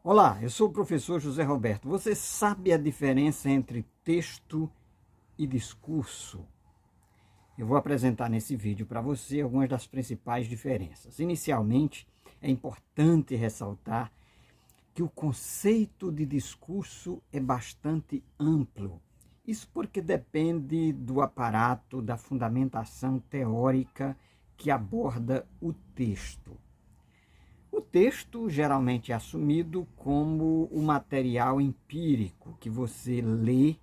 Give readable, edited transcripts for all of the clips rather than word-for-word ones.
Olá, eu sou o professor José Roberto. Você sabe a diferença entre texto e discurso? Eu vou apresentar nesse vídeo para você algumas das principais diferenças. Inicialmente, é importante ressaltar que o conceito de discurso é bastante amplo. Isso porque depende do aparato da fundamentação teórica que aborda o texto. O texto geralmente é assumido como o material empírico que você lê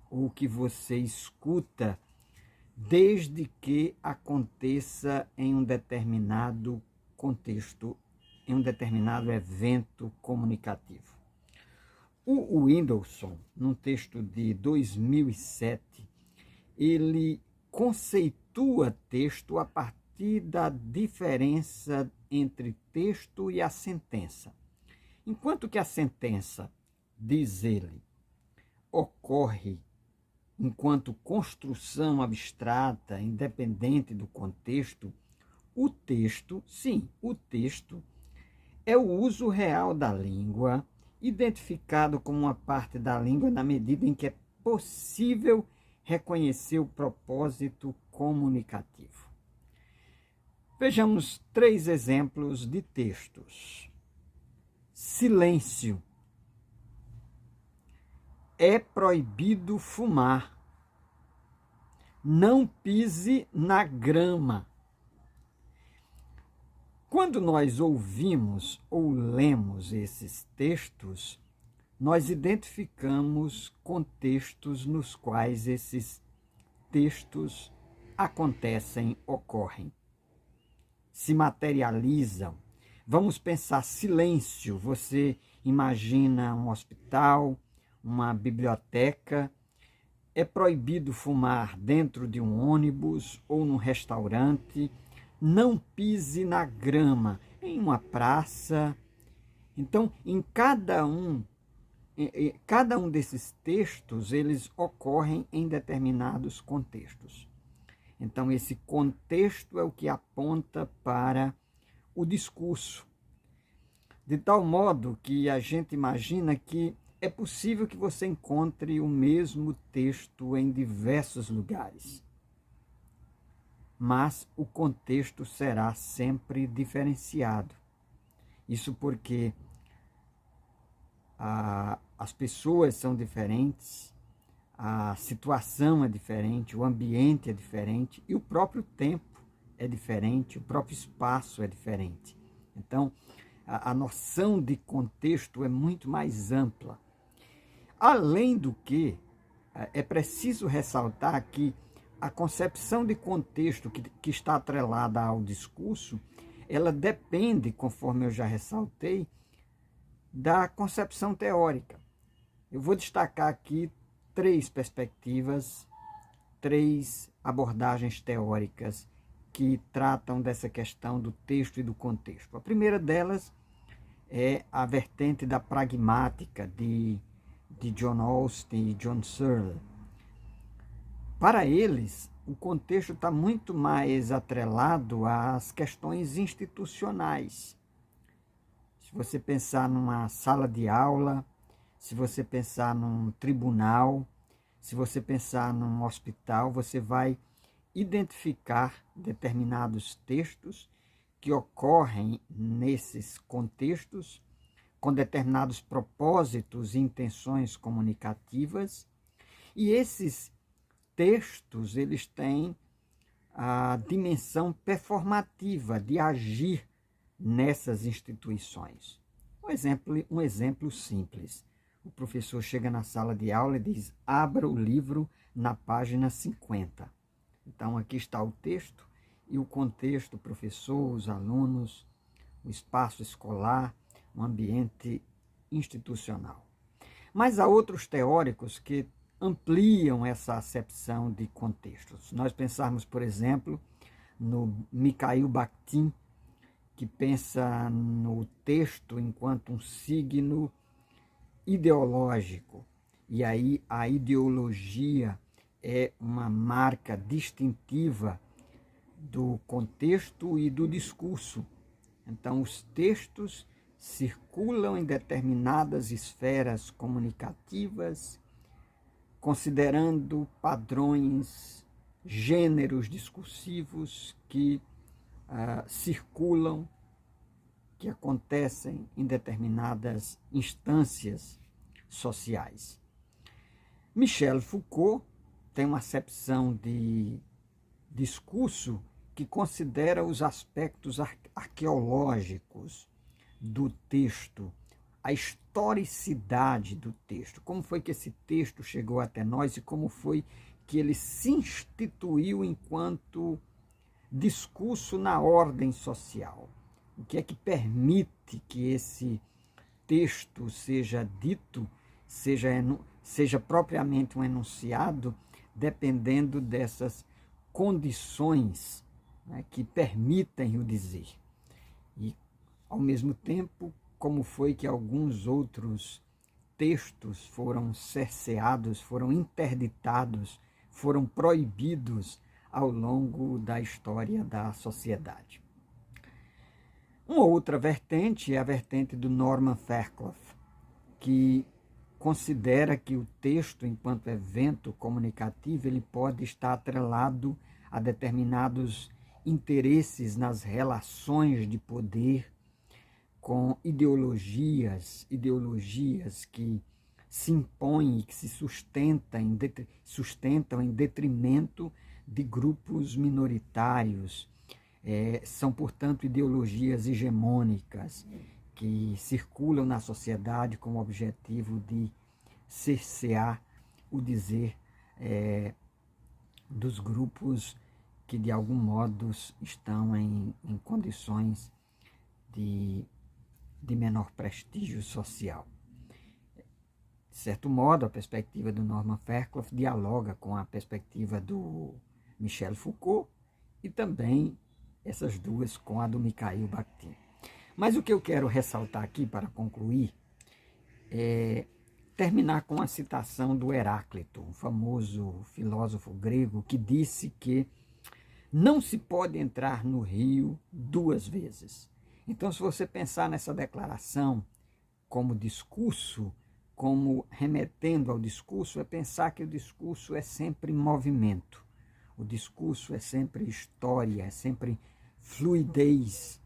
ou que você escuta, desde que aconteça em um determinado contexto, em um determinado evento comunicativo. O Whindersson, num texto de 2007, ele conceitua texto a partir da diferença entre texto e a sentença. Enquanto que a sentença, diz ele, ocorre enquanto construção abstrata, independente do contexto, o texto, sim, o texto é o uso real da língua, identificado como uma parte da língua na medida em que é possível reconhecer o propósito comunicativo. Vejamos 3 exemplos de textos. Silêncio. É proibido fumar. Não pise na grama. Quando nós ouvimos ou lemos esses textos, nós identificamos contextos nos quais esses textos acontecem, ocorrem, se materializam. Vamos pensar silêncio. Você imagina um hospital, uma biblioteca. É proibido fumar dentro de um ônibus ou num restaurante. Não pise na grama, em uma praça. Então, em cada um desses textos, eles ocorrem em determinados contextos. Então, esse contexto é o que aponta para o discurso. De tal modo que a gente imagina que é possível que você encontre o mesmo texto em diversos lugares. Mas o contexto será sempre diferenciado. Isso porque as pessoas são diferentes, a situação é diferente, o ambiente é diferente e o próprio tempo é diferente, o próprio espaço é diferente. Então, a noção de contexto é muito mais ampla. Além do que, é preciso ressaltar que a concepção de contexto que está atrelada ao discurso, ela depende, conforme eu já ressaltei, da concepção teórica. Eu vou destacar aqui 3 perspectivas, 3 abordagens teóricas que tratam dessa questão do texto e do contexto. A primeira delas é a vertente da pragmática de John Austin e John Searle. Para eles, o contexto está muito mais atrelado às questões institucionais. Se você pensar numa sala de aula, se você pensar num tribunal, se você pensar num hospital, você vai identificar determinados textos que ocorrem nesses contextos, com determinados propósitos e intenções comunicativas, e esses textos, eles têm a dimensão performativa de agir nessas instituições. Um exemplo simples. O professor chega na sala de aula e diz: abra o livro na página 50. Então, aqui está o texto e o contexto, o professor, os alunos, o espaço escolar, o ambiente institucional. Mas há outros teóricos que ampliam essa acepção de contextos. Nós pensarmos, por exemplo, no Mikhail Bakhtin, que pensa no texto enquanto um signo ideológico. E aí a ideologia é uma marca distintiva do contexto e do discurso. Então, os textos circulam em determinadas esferas comunicativas, considerando padrões, gêneros discursivos que circulam, que acontecem em determinadas instâncias sociais. Michel Foucault tem uma acepção de discurso que considera os aspectos arqueológicos do texto, a historicidade do texto, como foi que esse texto chegou até nós e como foi que ele se instituiu enquanto discurso na ordem social. O que é que permite que esse texto seja dito, seja propriamente um enunciado, dependendo dessas condições, né, que permitem o dizer. E, ao mesmo tempo, como foi que alguns outros textos foram cerceados, foram interditados, foram proibidos ao longo da história da sociedade. Uma outra vertente é a vertente do Norman Fairclough, que considera que o texto, enquanto evento comunicativo, ele pode estar atrelado a determinados interesses nas relações de poder, com ideologias que se impõem e que se sustentam em detrimento de grupos minoritários. São, portanto, ideologias hegemônicas que circulam na sociedade com o objetivo de cercear o dizer dos grupos que, de algum modo, estão em condições de menor prestígio social. De certo modo, a perspectiva do Norman Fairclough dialoga com a perspectiva do Michel Foucault e também essas duas com a do Mikhail Bakhtin. Mas o que eu quero ressaltar aqui para concluir é terminar com a citação do Heráclito, um famoso filósofo grego, que disse que não se pode entrar no rio duas vezes. Então, se você pensar nessa declaração como discurso, como remetendo ao discurso, é pensar que o discurso é sempre movimento, o discurso é sempre história, é sempre fluidez,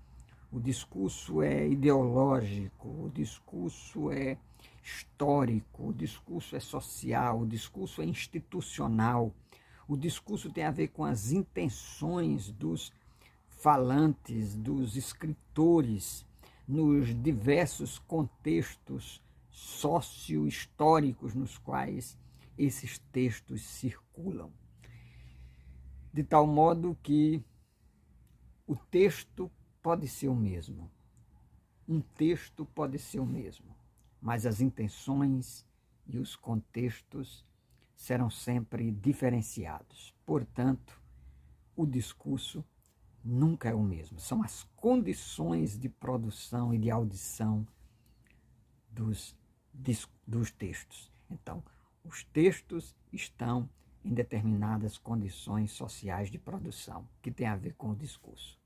o discurso é ideológico, o discurso é histórico, o discurso é social, o discurso é institucional, o discurso tem a ver com as intenções dos falantes, dos escritores, nos diversos contextos socio-históricos nos quais esses textos circulam. De tal modo que o texto pode ser o mesmo, um texto pode ser o mesmo, mas as intenções e os contextos serão sempre diferenciados. Portanto, o discurso nunca é o mesmo. São as condições de produção e de audição dos textos. Então, os textos estão em determinadas condições sociais de produção, que tem a ver com o discurso.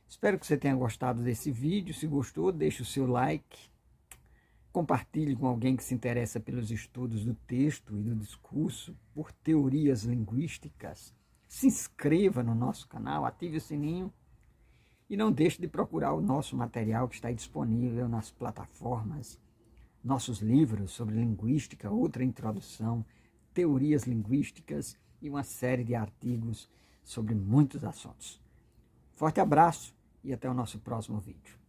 Espero que você tenha gostado desse vídeo. Se gostou, deixe o seu like, compartilhe com alguém que se interessa pelos estudos do texto e do discurso, por teorias linguísticas. Se inscreva no nosso canal, ative o sininho e não deixe de procurar o nosso material que está disponível nas plataformas, nossos livros sobre linguística, outra introdução, teorias linguísticas e uma série de artigos sobre muitos assuntos. Forte abraço e até o nosso próximo vídeo.